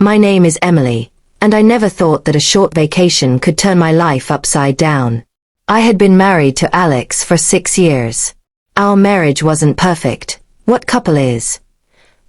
My name is Emily, and I never thought that a short vacation could turn my life upside down. I had been married to Alex for 6 years. Our marriage wasn't perfect. What couple is?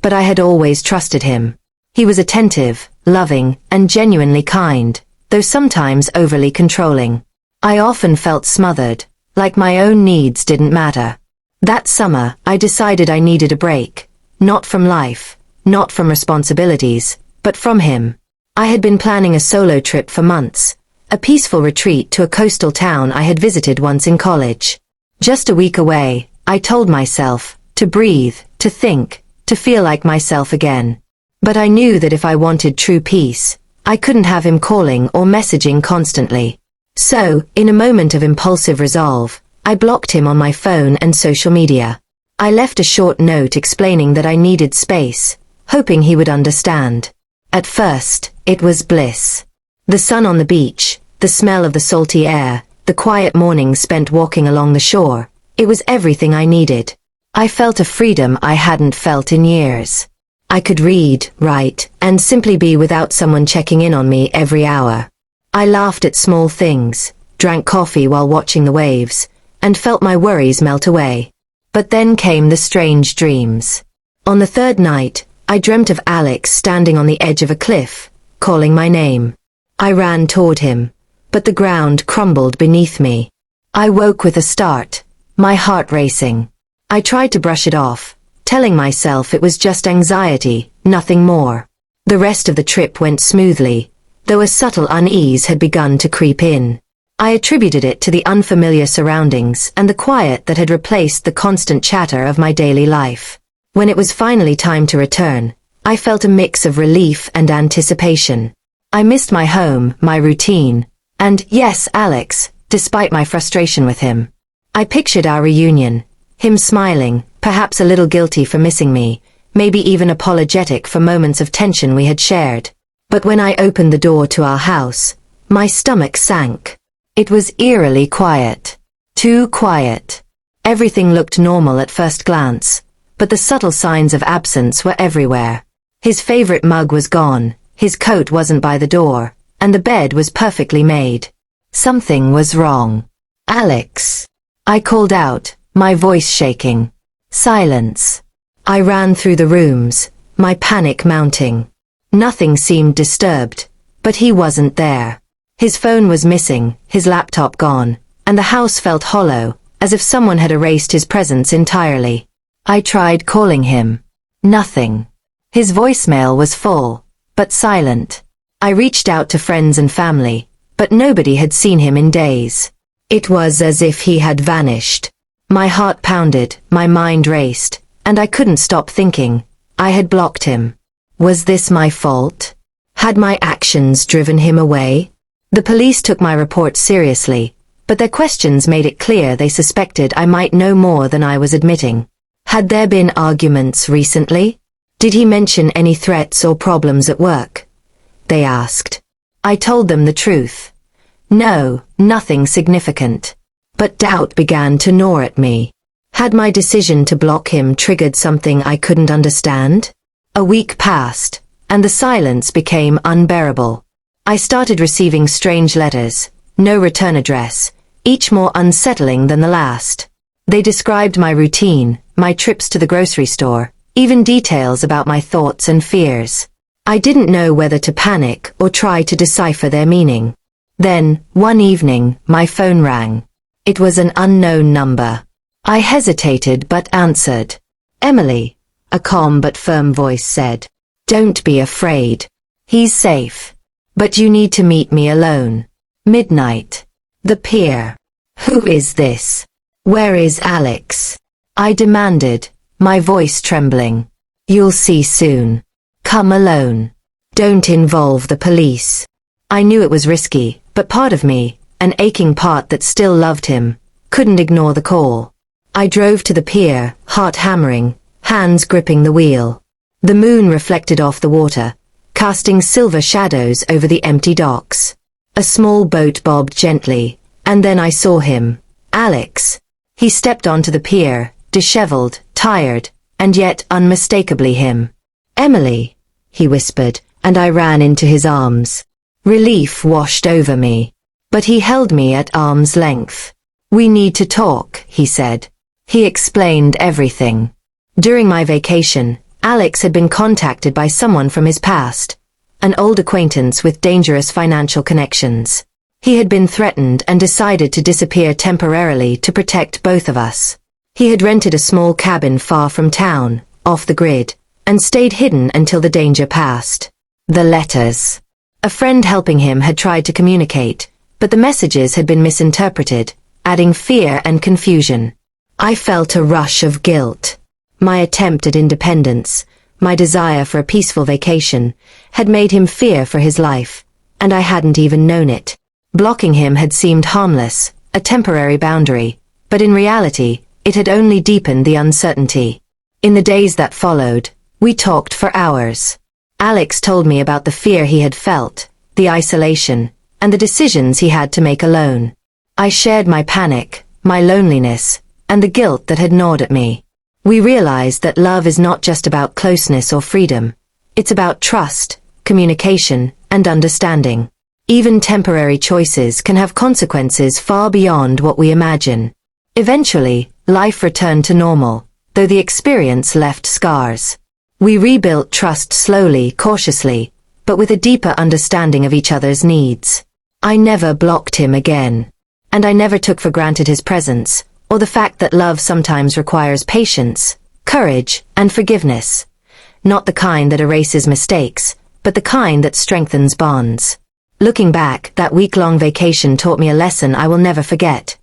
But I had always trusted him. He was attentive, loving, and genuinely kind, though sometimes overly controlling. I often felt smothered, like my own needs didn't matter. That summer, I decided I needed a break, not from life, not from responsibilities, but from him. I had been planning a solo trip for months, a peaceful retreat to a coastal town I had visited once in college. Just a week away, I told myself to breathe, to think, to feel like myself again. But I knew that if I wanted true peace, I couldn't have him calling or messaging constantly. So, in a moment of impulsive resolve, I blocked him on my phone and social media. I left a short note explaining that I needed space, hoping he would understand. At first, it was bliss. The sun on the beach, the smell of the salty air, the quiet mornings spent walking along the shore, it was everything I needed. I felt a freedom I hadn't felt in years. I could read, write, and simply be without someone checking in on me every hour. I laughed at small things, drank coffee while watching the waves, and felt my worries melt away. But then came the strange dreams. On the third night, I dreamt of Alex standing on the edge of a cliff, calling my name. I ran toward him, but the ground crumbled beneath me. I woke with a start, my heart racing. I tried to brush it off, telling myself it was just anxiety, nothing more. The rest of the trip went smoothly, though a subtle unease had begun to creep in. I attributed it to the unfamiliar surroundings and the quiet that had replaced the constant chatter of my daily life. When it was finally time to return, I felt a mix of relief and anticipation. I missed my home, my routine, and, yes, Alex, despite my frustration with him. I pictured our reunion, him smiling, perhaps a little guilty for missing me, maybe even apologetic for moments of tension we had shared. But when I opened the door to our house, my stomach sank. It was eerily quiet. Too quiet. Everything looked normal at first glance, but the subtle signs of absence were everywhere. His favorite mug was gone, his coat wasn't by the door, and the bed was perfectly made. Something was wrong. Alex. I called out, my voice shaking. Silence. I ran through the rooms, my panic mounting. Nothing seemed disturbed, but he wasn't there. His phone was missing, his laptop gone, and the house felt hollow, as if someone had erased his presence entirely. I tried calling him. Nothing. His voicemail was full, but silent. I reached out to friends and family, but nobody had seen him in days. It was as if he had vanished. My heart pounded, my mind raced, and I couldn't stop thinking. I had blocked him. Was this my fault? Had my actions driven him away? The police took my report seriously, but their questions made it clear they suspected I might know more than I was admitting. Had there been arguments recently? Did he mention any threats or problems at work? They asked. I told them the truth. No, nothing significant. But doubt began to gnaw at me. Had my decision to block him triggered something I couldn't understand? A week passed, and the silence became unbearable. I started receiving strange letters, no return address, each more unsettling than the last. They described my routine, my trips to the grocery store, even details about my thoughts and fears. I didn't know whether to panic or try to decipher their meaning. Then, one evening, my phone rang. It was an unknown number. I hesitated but answered. Emily, a calm but firm voice said. Don't be afraid. He's safe. But you need to meet me alone. Midnight. The pier. Who is this? Where is Alex? I demanded, my voice trembling. You'll see soon. Come alone. Don't involve the police. I knew it was risky, but part of me, an aching part that still loved him, couldn't ignore the call. I drove to the pier, heart hammering, hands gripping the wheel. The moon reflected off the water, casting silver shadows over the empty docks. A small boat bobbed gently, and then I saw him. Alex. He stepped onto the pier, disheveled, tired, and yet unmistakably him. Emily, he whispered, and I ran into his arms. Relief washed over me. But he held me at arm's length. "We need to talk," he said. He explained everything. During my vacation, Alex had been contacted by someone from his past, an old acquaintance with dangerous financial connections. He had been threatened and decided to disappear temporarily to protect both of us. He had rented a small cabin far from town, off the grid, and stayed hidden until the danger passed. The letters. A friend helping him had tried to communicate, but the messages had been misinterpreted, adding fear and confusion. I felt a rush of guilt. My attempt at independence, my desire for a peaceful vacation, had made him fear for his life, and I hadn't even known it. Blocking him had seemed harmless, a temporary boundary, but in reality, it had only deepened the uncertainty. In the days that followed, we talked for hours. Alex told me about the fear he had felt, the isolation, and the decisions he had to make alone. I shared my panic, my loneliness, and the guilt that had gnawed at me. We realized that love is not just about closeness or freedom. It's about trust, communication, and understanding. Even temporary choices can have consequences far beyond what we imagine. Eventually, life returned to normal, though the experience left scars. We rebuilt trust slowly, cautiously, but with a deeper understanding of each other's needs. I never blocked him again. And I never took for granted his presence, or the fact that love sometimes requires patience, courage, and forgiveness. Not the kind that erases mistakes, but the kind that strengthens bonds. Looking back, that week-long vacation taught me a lesson I will never forget.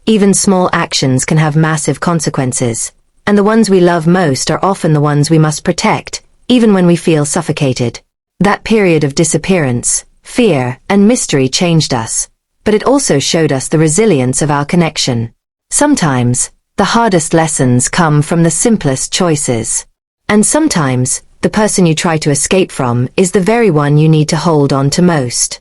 Even small actions can have massive consequences, and the ones we love most are often the ones we must protect, even when we feel suffocated. That period of disappearance, fear, and mystery changed us, but it also showed us the resilience of our connection. Sometimes, the hardest lessons come from the simplest choices. And sometimes, the person you try to escape from is the very one you need to hold on to most.